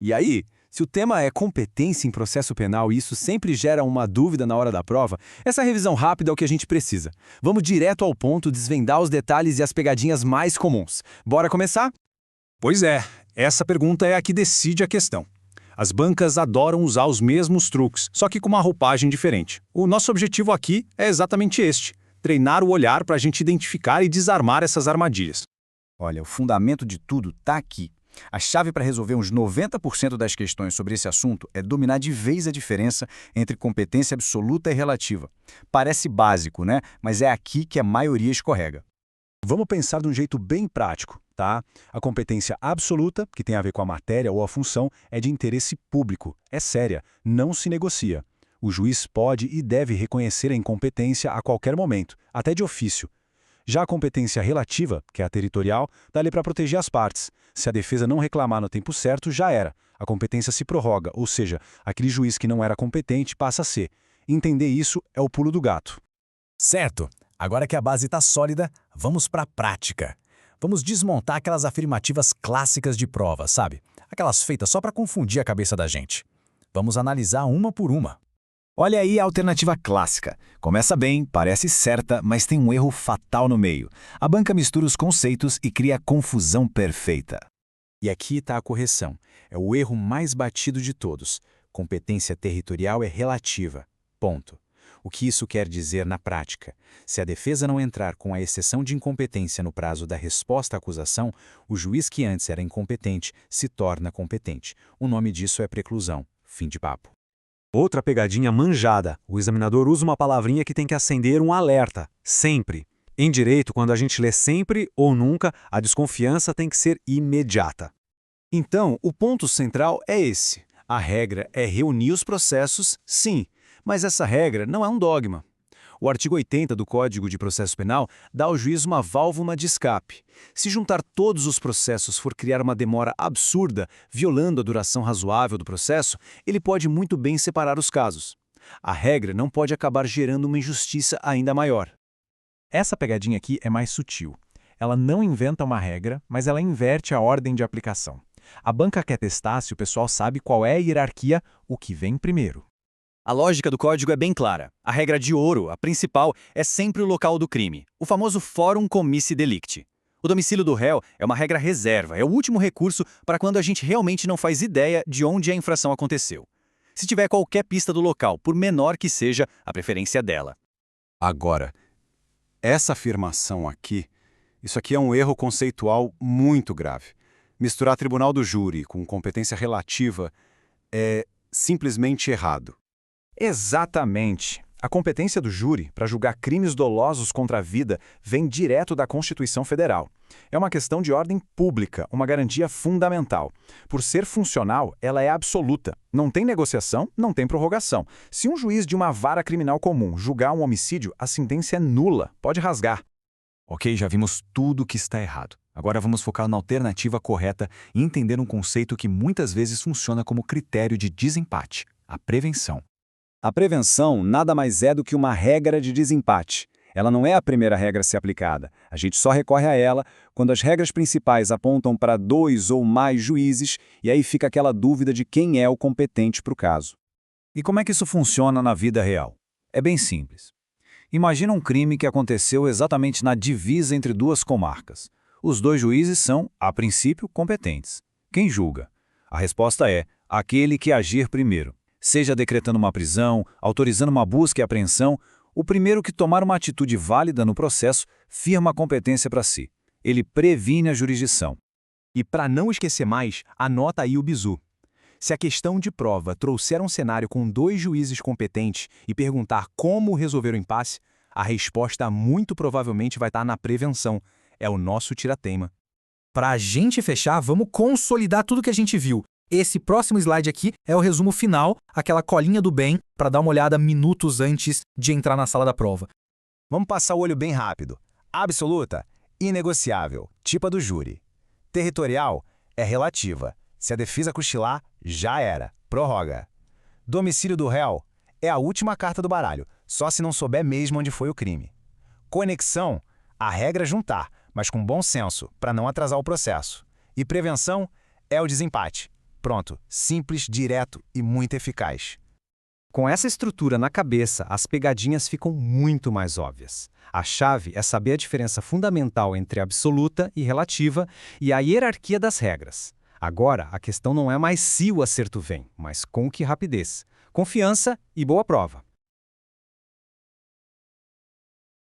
E aí, se o tema é competência em processo penal e isso sempre gera uma dúvida na hora da prova, essa revisão rápida é o que a gente precisa. Vamos direto ao ponto, desvendar os detalhes e as pegadinhas mais comuns. Bora começar? Pois é, essa pergunta é a que decide a questão. As bancas adoram usar os mesmos truques, só que com uma roupagem diferente. O nosso objetivo aqui é exatamente este: treinar o olhar para a gente identificar e desarmar essas armadilhas. Olha, o fundamento de tudo está aqui. A chave para resolver uns 90% das questões sobre esse assunto é dominar de vez a diferença entre competência absoluta e relativa. Parece básico, né? Mas é aqui que a maioria escorrega. Vamos pensar de um jeito bem prático, tá? A competência absoluta, que tem a ver com a matéria ou a função, é de interesse público, é séria, não se negocia. O juiz pode e deve reconhecer a incompetência a qualquer momento, até de ofício. Já a competência relativa, que é a territorial, dá ali para proteger as partes. Se a defesa não reclamar no tempo certo, já era. A competência se prorroga, ou seja, aquele juiz que não era competente passa a ser. Entender isso é o pulo do gato. Certo. Agora que a base está sólida, vamos para a prática. Vamos desmontar aquelas afirmativas clássicas de prova, sabe? Aquelas feitas só para confundir a cabeça da gente. Vamos analisar uma por uma. Olha aí a alternativa clássica. Começa bem, parece certa, mas tem um erro fatal no meio. A banca mistura os conceitos e cria a confusão perfeita. E aqui está a correção. É o erro mais batido de todos. Competência territorial é relativa. Ponto. O que isso quer dizer na prática? Se a defesa não entrar com a exceção de incompetência no prazo da resposta à acusação, o juiz que antes era incompetente se torna competente. O nome disso é preclusão. Fim de papo. Outra pegadinha manjada. O examinador usa uma palavrinha que tem que acender um alerta. Sempre. Em direito, quando a gente lê sempre ou nunca, a desconfiança tem que ser imediata. Então, o ponto central é esse. A regra é reunir os processos, sim, mas essa regra não é um dogma. O artigo 80 do Código de Processo Penal dá ao juiz uma válvula de escape. Se juntar todos os processos for criar uma demora absurda, violando a duração razoável do processo, ele pode muito bem separar os casos. A regra não pode acabar gerando uma injustiça ainda maior. Essa pegadinha aqui é mais sutil. Ela não inventa uma regra, mas ela inverte a ordem de aplicação. A banca quer testar se o pessoal sabe qual é a hierarquia, o que vem primeiro. A lógica do código é bem clara. A regra de ouro, a principal, é sempre o local do crime, o famoso forum comissi delicti. O domicílio do réu é uma regra reserva, é o último recurso para quando a gente realmente não faz ideia de onde a infração aconteceu. Se tiver qualquer pista do local, por menor que seja, a preferência é dela. Agora, essa afirmação aqui, isso aqui é um erro conceitual muito grave. Misturar tribunal do júri com competência relativa é simplesmente errado. Exatamente. A competência do júri para julgar crimes dolosos contra a vida vem direto da Constituição Federal. É uma questão de ordem pública, uma garantia fundamental. Por ser funcional, ela é absoluta. Não tem negociação, não tem prorrogação. Se um juiz de uma vara criminal comum julgar um homicídio, a sentença é nula, pode rasgar. Ok, já vimos tudo que está errado. Agora vamos focar na alternativa correta e entender um conceito que muitas vezes funciona como critério de desempate: a prevenção. A prevenção nada mais é do que uma regra de desempate. Ela não é a primeira regra a ser aplicada. A gente só recorre a ela quando as regras principais apontam para 2 ou mais juízes e aí fica aquela dúvida de quem é o competente para o caso. E como é que isso funciona na vida real? É bem simples. Imagina um crime que aconteceu exatamente na divisa entre duas comarcas. Os dois juízes são, a princípio, competentes. Quem julga? A resposta é aquele que agir primeiro. Seja decretando uma prisão, autorizando uma busca e apreensão, o primeiro que tomar uma atitude válida no processo firma a competência para si. Ele previne a jurisdição. E para não esquecer mais, anota aí o bizu. Se a questão de prova trouxer um cenário com 2 juízes competentes e perguntar como resolver o impasse, a resposta muito provavelmente vai estar na prevenção. É o nosso tira-teima. Para a gente fechar, vamos consolidar tudo que a gente viu. Esse próximo slide aqui é o resumo final, aquela colinha do bem, para dar uma olhada minutos antes de entrar na sala da prova. Vamos passar o olho bem rápido. Absoluta, inegociável, tipo do júri. Territorial, é relativa. Se a defesa cochilar, já era, prorroga. Domicílio do réu, é a última carta do baralho, só se não souber mesmo onde foi o crime. Conexão, a regra é juntar, mas com bom senso, para não atrasar o processo. E prevenção, é o desempate. Pronto, simples, direto e muito eficaz. Com essa estrutura na cabeça, as pegadinhas ficam muito mais óbvias. A chave é saber a diferença fundamental entre absoluta e relativa e a hierarquia das regras. Agora, a questão não é mais se o acerto vem, mas com que rapidez. Confiança e boa prova.